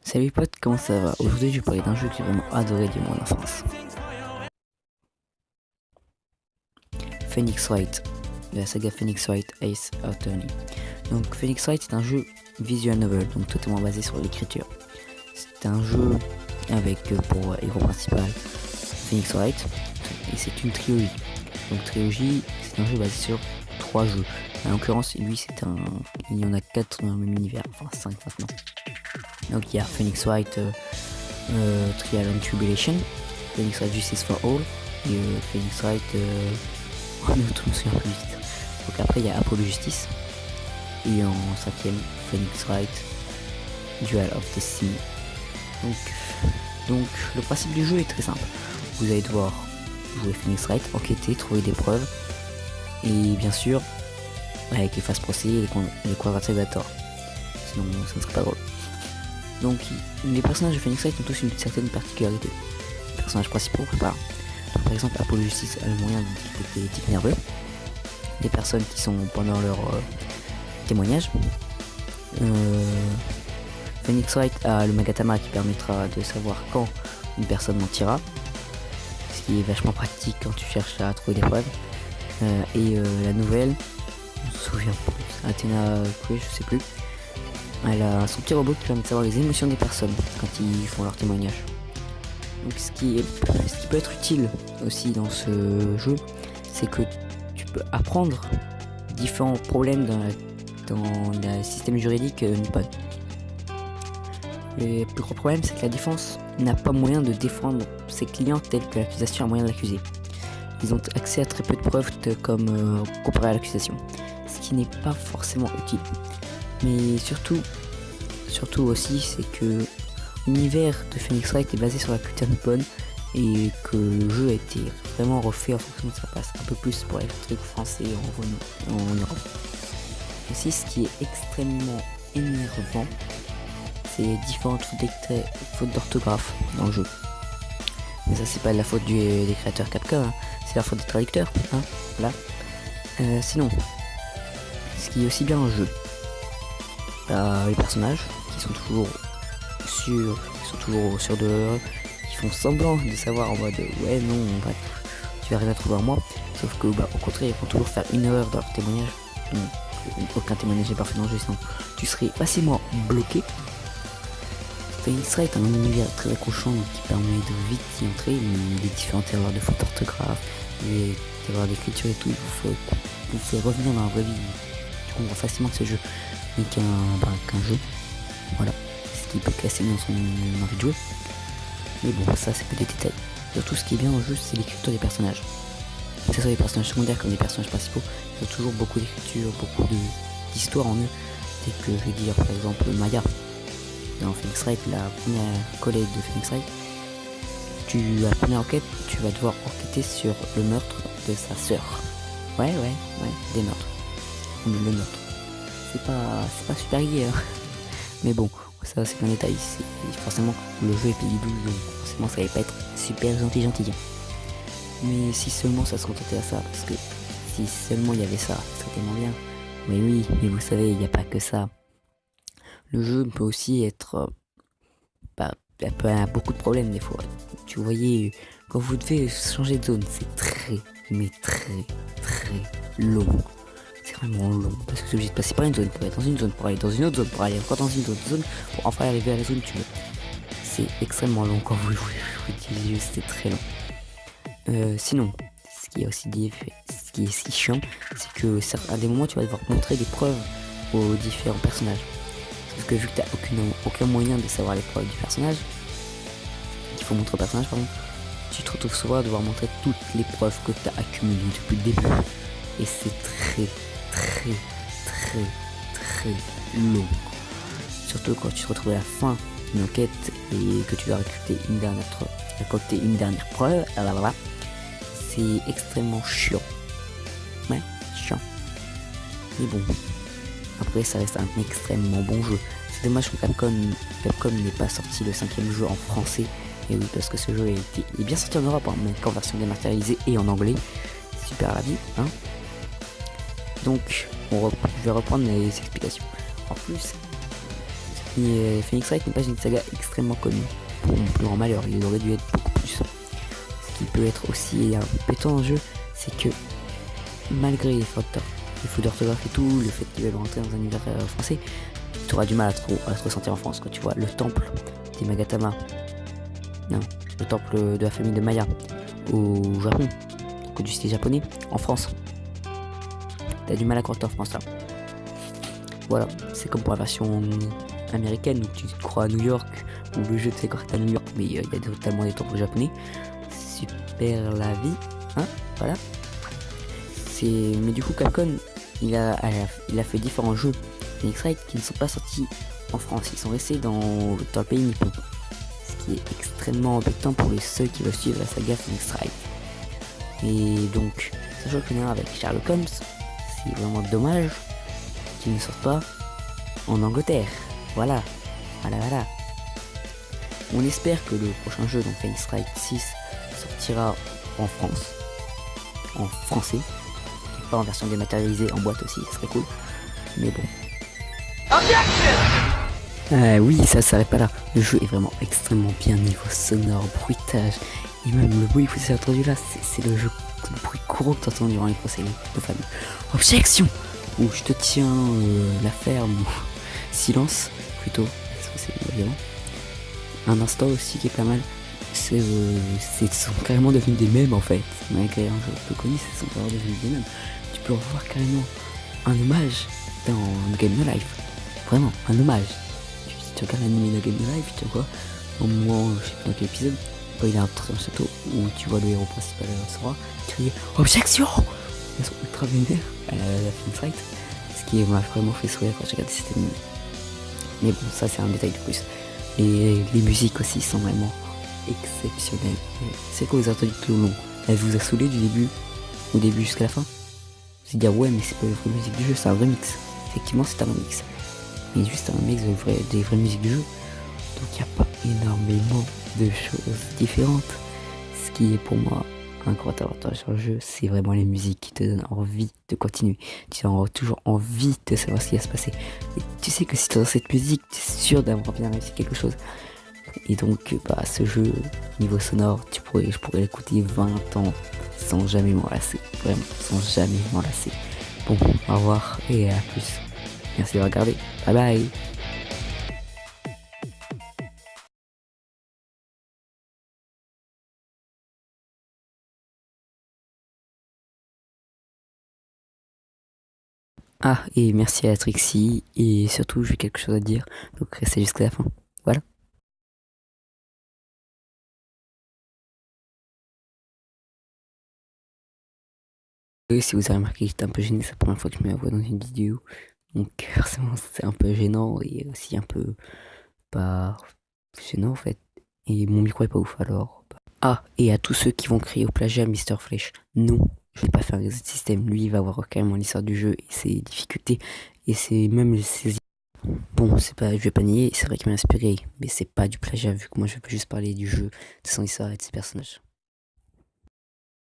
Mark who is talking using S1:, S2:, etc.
S1: Salut potes, comment ça va? Aujourd'hui je vais parler d'un jeu que j'ai vraiment adoré de mon enfance. Phoenix Wright, de la saga Phoenix Wright Ace Attorney. Donc Phoenix Wright c'est un jeu visual novel, donc totalement basé sur l'écriture. C'est un jeu avec pour héros principal Phoenix Wright et c'est une trilogie. Donc trilogie c'est un jeu basé sur 3 jeux. En l'occurrence lui il y en a 4 dans le même univers, enfin 5 maintenant. Donc il y a Phoenix Wright Trial and Tribulation, Phoenix Wright Justice for All et Phoenix Wright oh non, tout me souvient plus vite. Donc après il y a Apollo Justice et en cinquième Phoenix Wright Duel of the Sea. Donc le principe du jeu est très simple. Vous allez devoir jouer Phoenix Wright, enquêter, trouver des preuves et bien sûr avec les phases procès et les quadrilatères. Sinon ça ne serait pas drôle. Donc les personnages de Phoenix Wright ont tous une certaine particularité. Les personnages principaux, par exemple Apollo Justice a le moyen de détecter les types nerveux, des personnes qui sont pendant leur témoignage. Phoenix Wright a le Magatama qui permettra de savoir quand une personne mentira, ce qui est vachement pratique quand tu cherches à trouver des preuves. Et la nouvelle, je me souviens plus, Athena, je sais plus. Elle a son petit robot qui permet de savoir les émotions des personnes quand ils font leur témoignage. Donc ce qui peut être utile aussi dans ce jeu, c'est que tu peux apprendre différents problèmes dans le système juridique nippon. Le plus gros problème, c'est que la défense n'a pas moyen de défendre ses clients tels que l'accusation a moyen de l'accuser. Ils ont accès à très peu de preuves comme comparé à l'accusation, ce qui n'est pas forcément utile. Mais surtout aussi, c'est que l'univers de Phoenix Wright est basé sur la culture nippone et que le jeu a été vraiment refait en fonction de ça passe un peu plus pour les trucs français en Europe. Aussi, ce qui est extrêmement énervant, c'est les différentes fautes d'orthographe dans le jeu. Mais ça, c'est pas de la faute des créateurs Capcom, hein. C'est la faute des traducteurs. Hein. Voilà. Sinon, ce qui est aussi bien dans le jeu, les personnages qui sont toujours sûrs de eux, qui font semblant de savoir en mode ouais non tu vas rien à trouver en moi, sauf que au contraire ils vont toujours faire une erreur dans leur témoignage. Aucun témoignage n'est parfait dans le jeu, sinon tu serais facilement bloqué. Phoenix Wright a un univers très accrochant qui permet de vite y entrer, mais les différentes erreurs de faute d'orthographe, les erreurs d'écriture et tout, vous fait revenir dans la vraie vie. Tu comprends facilement que ce jeu n'est qu'un jeu, voilà, ce qui peut casser dans son envie de jouer. Mais bon, ça c'est que des détails. Surtout ce qui est bien dans le jeu, c'est l'écriture des personnages. Que ce soit les personnages secondaires comme les personnages principaux, il y a toujours beaucoup d'écriture, beaucoup d'histoire en eux. Dès que je vais dire par exemple Maya dans Phoenix Wright, la première collègue de Phoenix Wright, la première enquête, tu vas devoir enquêter sur le meurtre de sa sœur. Ouais, des meurtres. Le meurtre. C'est pas super gay, hein. Mais bon, ça c'est un détail. Forcément, le jeu est PG-12, donc forcément ça va pas être super gentil. Mais si seulement ça se contentait à ça, parce que si seulement il y avait ça, ça serait tellement bien. Mais oui, mais vous savez, il n'y a pas que ça. Le jeu peut aussi être... il peut avoir beaucoup de problèmes des fois. Tu voyez, quand vous devez changer de zone, c'est très long. C'est vraiment long, parce que tu es obligé de passer par une zone pour aller dans une zone, pour aller dans une autre zone, pour aller encore dans une autre zone, pour enfin arriver à la zone où tu veux. C'est extrêmement long quand vous utilisez, c'est très long. Sinon, ce qui est chiant, c'est que à des moments tu vas devoir montrer des preuves aux différents personnages. Sauf que vu que t'as aucun moyen de savoir les preuves du personnage, qu'il faut montrer au personnage, pardon, tu te retrouves souvent à devoir montrer toutes les preuves que t'as accumulées depuis le début. Et c'est très long. Surtout quand tu te retrouves à la fin d'une enquête et que tu dois récolter une dernière preuve, c'est extrêmement chiant. Ouais, chiant. Mais bon, après ça reste un extrêmement bon jeu. C'est dommage que Capcom n'ait pas sorti le 5ème jeu en français. Et oui, parce que ce jeu est bien sorti en Europe, hein, mais qu'en version dématérialisée et en anglais. Super la vie, hein. Donc, je vais reprendre les explications. En plus, Et Phoenix Wright n'est pas une saga extrêmement connue. Pour mon plus grand malheur, il aurait dû être beaucoup plus. Ce qui peut être aussi un peu pétant dans le jeu, c'est que malgré les fautes d'orthographe et tout, le fait qu'ils veulent rentrer dans un univers français, tu auras du mal à te ressentir en France. Quand tu vois le temple des Magatama, non, le temple de la famille de Maya au Japon, donc du style japonais, en France, t'as du mal à croire en France là. Voilà, c'est comme pour la version américaine où tu te crois à New York, où le jeu te fait croire que t'es à New York, mais il y a totalement des temples japonais. Super la vie, hein, voilà. Mais du coup Capcom, il a fait différents jeux Phoenix Wright qui ne sont pas sortis en France, ils sont restés dans le pays nippon. Ce qui est extrêmement embêtant pour les ceux qui veulent suivre la saga Phoenix Wright. Et donc, sachant qu'il y en a avec Sherlock Holmes, c'est vraiment dommage qu'ils ne sortent pas en Angleterre. Voilà. On espère que le prochain jeu, donc Phoenix Wright 6, sortira en France, en français, et pas en version dématérialisée, en boîte aussi, ça serait cool. Mais bon. Oui, ça s'arrête pas là. Le jeu est vraiment extrêmement bien niveau sonore, bruitage, et même le bruit que vous avez entendu là, c'est le bruit courant que tu entends durant les procès, le fameux objection, où je te tiens la ferme, ou silence plutôt, parce que c'est violent. Un instant aussi qui est pas mal, c'est sont carrément devenus des mèmes en fait. Malgré un jeu peu connu, c'est sont carrément devenus des mèmes. Tu peux revoir carrément un hommage dans Game No Life. Vraiment, un hommage. Si tu regardes l'anime de Game No Life, tu vois, au moment, je sais plus dans quel épisode, quand il est entré dans le château, où tu vois le héros principal Sora crier objection. Ils sont ultra vénères à la Phoenix Wright, ce qui m'a vraiment fait sourire quand j'ai regardé cet anime. Mais bon, ça c'est un détail de plus. Et les musiques aussi sont vraiment exceptionnelles. C'est quoi vous avez entendu tout le long? Elle vous a saoulé au début jusqu'à la fin? Vous allez dire ouais, mais c'est pas la vraie musique du jeu, c'est un remix. Effectivement, c'est un remix, mais juste un mix des vraies musiques du jeu. Donc il n'y a pas énormément de choses différentes. Ce qui est pour moi un gros avantage sur le jeu, c'est vraiment les musiques qui te donnent envie de continuer. Tu as toujours envie de savoir ce qui va se passer. Et tu sais que si tu es dans cette musique, tu es sûr d'avoir bien réussi quelque chose. Et donc ce jeu, niveau sonore, je pourrais l'écouter 20 ans sans jamais m'en lasser. Vraiment, sans jamais m'en lasser. Bon, au revoir et à plus. Merci de regarder. Bye bye. Ah, et merci à Trixie, et surtout j'ai quelque chose à dire, donc restez jusqu'à la fin. Voilà. Et si vous avez remarqué que j'étais un peu gêné, c'est la première fois que je me vois dans une vidéo, donc forcément c'est un peu gênant et aussi un peu pas gênant en fait. Et mon micro est pas ouf alors. Ah, et à tous ceux qui vont crier au plagiat Mister Flèche, non, je vais pas faire un système. Lui, il va avoir carrément l'histoire du jeu et ses difficultés et c'est même ses. Bon, c'est pas, je vais pas nier, c'est vrai qu'il m'a inspiré, mais c'est pas du plagiat vu que moi je peux juste parler du jeu, de son histoire et de ses personnages.